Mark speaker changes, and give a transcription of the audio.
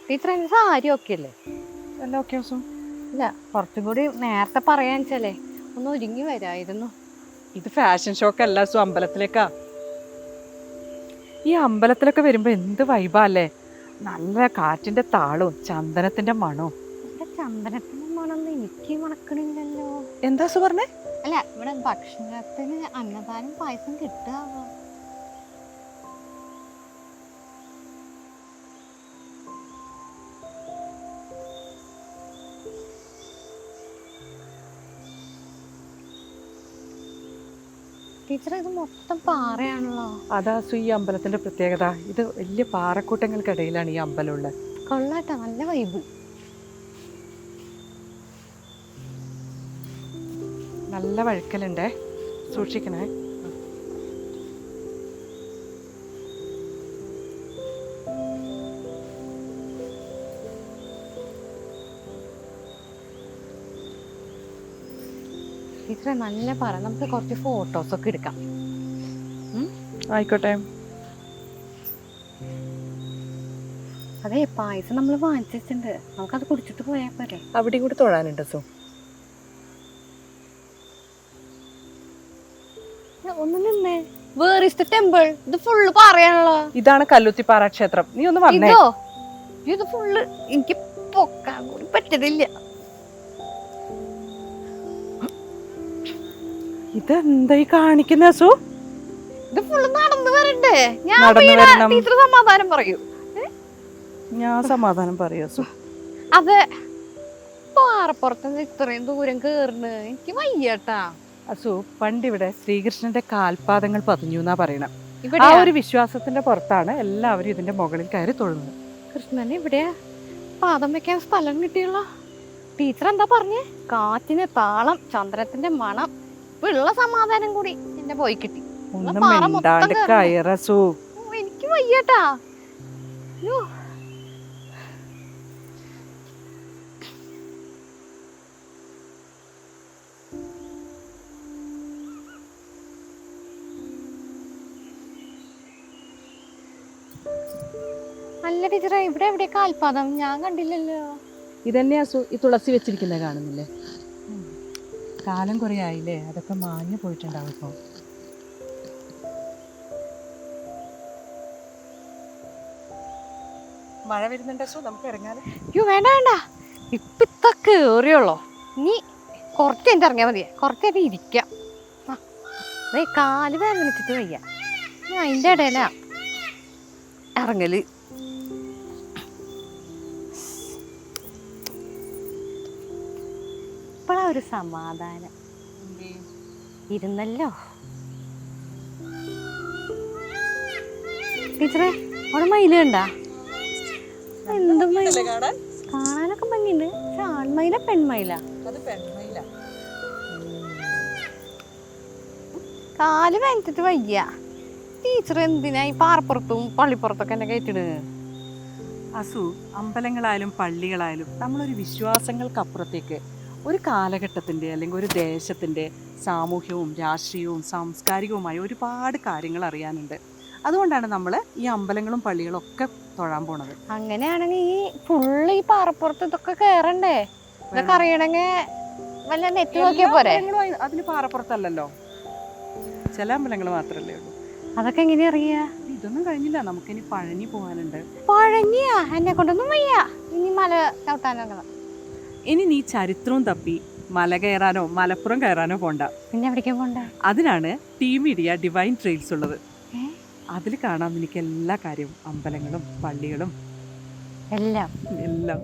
Speaker 1: Teacher എൻ്റെ സാരി ഒക്കെ അല്ലേ?
Speaker 2: എല്ലാം ഓക്കെ ദിവസം
Speaker 1: ഇല്ല, കുറച്ചും കൂടി നേരത്തെ പറയാന്ന് വെച്ചാലേ ഒന്ന് ഒരുങ്ങി വരായിരുന്നു.
Speaker 2: ഇത് ഫാഷൻ ഷോക്ക് അല്ല സു, അമ്പലത്തിലേക്കാ. ഈ അമ്പലത്തിലൊക്കെ വരുമ്പോ എന്ത് വൈബാ അല്ലേ? നല്ല കാറ്റിന്റെ താളവും ചന്ദനത്തിന്റെ മണവും.
Speaker 1: ഇവിടെ ചന്ദനത്തിന്റെ മണമൊന്നും എനിക്ക് മണക്കണില്ലല്ലോ.
Speaker 2: എന്താ സു പറഞ്ഞേ?
Speaker 1: അല്ല, ഇവിടെ ഭക്ഷണത്തിന് അന്നദാനം പായസം കിട്ടാവോ? ടീച്ചർ, ഇത് മൊത്തം പാറയാണല്ലോ.
Speaker 2: അതാ സു ഈ അമ്പലത്തിന്റെ പ്രത്യേകത. ഇത് വലിയ പാറക്കൂട്ടങ്ങൾക്കിടയിലാണ് ഈ അമ്പലം ഉള്ളത്.
Speaker 1: കൊള്ളാട്ടാ, നല്ല വൈബ്.
Speaker 2: നല്ല വഴുക്കലുണ്ടേ, സൂക്ഷിക്കണേ.
Speaker 1: ടീച്ചറെ, നല്ല പറ, നമുക്ക് കുറച്ച് ഫോട്ടോസ് ഒക്കെ എടുക്കാം.
Speaker 2: ആയിക്കോട്ടെ.
Speaker 1: അതെ, പായസം നമ്മൾ വാങ്ങിച്ചിട്ടുണ്ട്, നമുക്കത് കുടിച്ചിട്ട് പോയാൽ പോരെ?
Speaker 2: അവിടെ കൂടി തൊഴാനുണ്ട് സു.
Speaker 1: ഒന്ന് നിന്നേ. Where is the temple? ഇത് ഫുള്ള് പാറയാണല്ലോ.
Speaker 2: ഇതാണ് കല്ലുത്തിപ്പാറ ക്ഷേത്രം. നീ ഒന്ന് വന്നേ.
Speaker 1: ഇതോ? ഇത് ഫുള്ള് എനിക്ക് പൊക്കാൻ കൂടി പറ്റതില്ല.
Speaker 2: ഇതെന്തായി കാണിക്കുന്ന സു?
Speaker 1: ഇത് ഫുള്ള് നടന്നു വരണ്ടേ? ഞാൻ
Speaker 2: നടന്നു വരണം.
Speaker 1: ടീച്ചർ സമാധാനം പറയൂ.
Speaker 2: ഞാൻ സമാധാനം പറയാ സു.
Speaker 1: അതെ, പാറപ്പുറത്ത് ഇത്രയും ദൂരം കേറുന്നു, എനിക്ക് വയ്യട്ടാ.
Speaker 2: അസു, പണ്ടിവിടെ ശ്രീകൃഷ്ണന്റെ കാൽപാദങ്ങൾ പതിഞ്ഞു എന്നാ പറയണം.
Speaker 1: ഇവിടെ
Speaker 2: ആ ഒരു വിശ്വാസത്തിന്റെ പുറത്താണ് എല്ലാവരും ഇതിന്റെ മുകളിൽ കയറി തൊഴുന്നത്.
Speaker 1: കൃഷ്ണന് ഇവിടെയാ പാദം വെക്കാൻ സ്ഥലം കിട്ടിയുള്ള. ടീച്ചർ എന്താ പറഞ്ഞേ? കാറ്റിന് താളം, ചന്ദ്രത്തിന്റെ മണം, ഇപ്പൊ ഉള്ള സമാധാനം കൂടി എന്നെ പോയി കിട്ടി.
Speaker 2: ഒന്നും മിണ്ടാണ്ട് കയറ സു.
Speaker 1: എനിക്ക് വയ്യട്ടാ. അല്ല ടീച്ചറെ, ഇവിടെ എവിടെ കാൽപാദം? ഞാൻ കണ്ടില്ലല്ലോ.
Speaker 2: ഇതന്നെയാ സു, ഈ തുളസി വെച്ചിരിക്കുന്നത് കാണുന്നില്ലേ? കാലം കുറെ ആയില്ലേ, അതൊക്കെ മാഞ്ഞു പോയിട്ടുണ്ടാവും ഇപ്പൊ. മഴ വരുന്നുണ്ട് സു, നമുക്ക് ഇറങ്ങാലോ.
Speaker 1: അയ്യോ, വേണ്ട വേണ്ട, ഇപ്പൊ ഇത്ര കേറിയുള്ളോ. നീ കുറച്ച് കഴിഞ്ഞ് ഇറങ്ങിയാൽ മതിയെ, കുറച്ചേരം ഇരിക്കാം. അതേ, കാല് വേദനിച്ചിട്ട് വയ്യ. ഞാൻ അതിൻ്റെ ഇടയിലാ ഇറങ്ങല്. ഇപ്പഴാ ഒരു സമാധാനം. ഇരുന്നല്ലോ. ടീച്ചറെ, അവിടെ മയില് കണ്ടാ? എന്ത് മയില? കാണാനൊക്കെ ഭംഗിയുണ്ട്. പക്ഷെ ആൺമയില പെൺമയില? കാല് വേനിച്ചിട്ട് വയ്യ. ടീച്ചർ എന്തിനാ ഈ പാറപ്പുറത്തും പള്ളിപ്പുറത്തൊക്കെ എന്നെ കയറ്റിടുക?
Speaker 2: അസു, അമ്പലങ്ങളായാലും പള്ളികളായാലും നമ്മളൊരു വിശ്വാസങ്ങൾക്കപ്പുറത്തേക്ക് ഒരു കാലഘട്ടത്തിൻ്റെ അല്ലെങ്കിൽ ഒരു ദേശത്തിൻ്റെ സാമൂഹ്യവും രാഷ്ട്രീയവും സാംസ്കാരികവുമായ ഒരുപാട് കാര്യങ്ങൾ അറിയാനുണ്ട്. അതുകൊണ്ടാണ് നമ്മൾ ഈ അമ്പലങ്ങളും പള്ളികളും ഒക്കെ തൊഴാൻ പോണത്.
Speaker 1: അങ്ങനെയാണെങ്കിൽ ഈ ഫുള്ള് ഈ പാറപ്പുറത്ത് ഇതൊക്കെ കേറണ്ടേ? ഇതൊക്കെ അറിയണമെങ്കിൽ വല്ല നെറ്റ് നോക്കിയാ പോരെ?
Speaker 2: അതിന് പാറപ്പുറത്തല്ലല്ലോ, ചില അമ്പലങ്ങൾ മാത്രമല്ലേ ഉള്ളൂ.
Speaker 1: അതൊക്കെ എങ്ങനെയാ അറിയാ?
Speaker 2: ഇതൊന്നും കഴിഞ്ഞില്ല, നമുക്കിനി പഴനി പോകാനുണ്ട്.
Speaker 1: പഴനിയാ? എന്നെ കൊണ്ടൊന്നും വയ്യ. ഇനി മല ചവിട്ടാനോ.
Speaker 2: ഇനി നീ ചരിത്രവും തപ്പി മല കയറാനോ മലപ്പുറം കയറാനോ പോണ്ട.
Speaker 1: പിന്നെ എവിടേക്കാ പോണ്ടേ?
Speaker 2: അതിനാണ് ടീം മീഡിയ ഡിവൈൻ ട്രെയിൽസ് ഉള്ളത്. അതിൽ കാണാം നിനക്ക് എല്ലാ കാര്യവും, അമ്പലങ്ങളും പള്ളികളും
Speaker 1: എല്ലാം.
Speaker 2: എല്ലാം.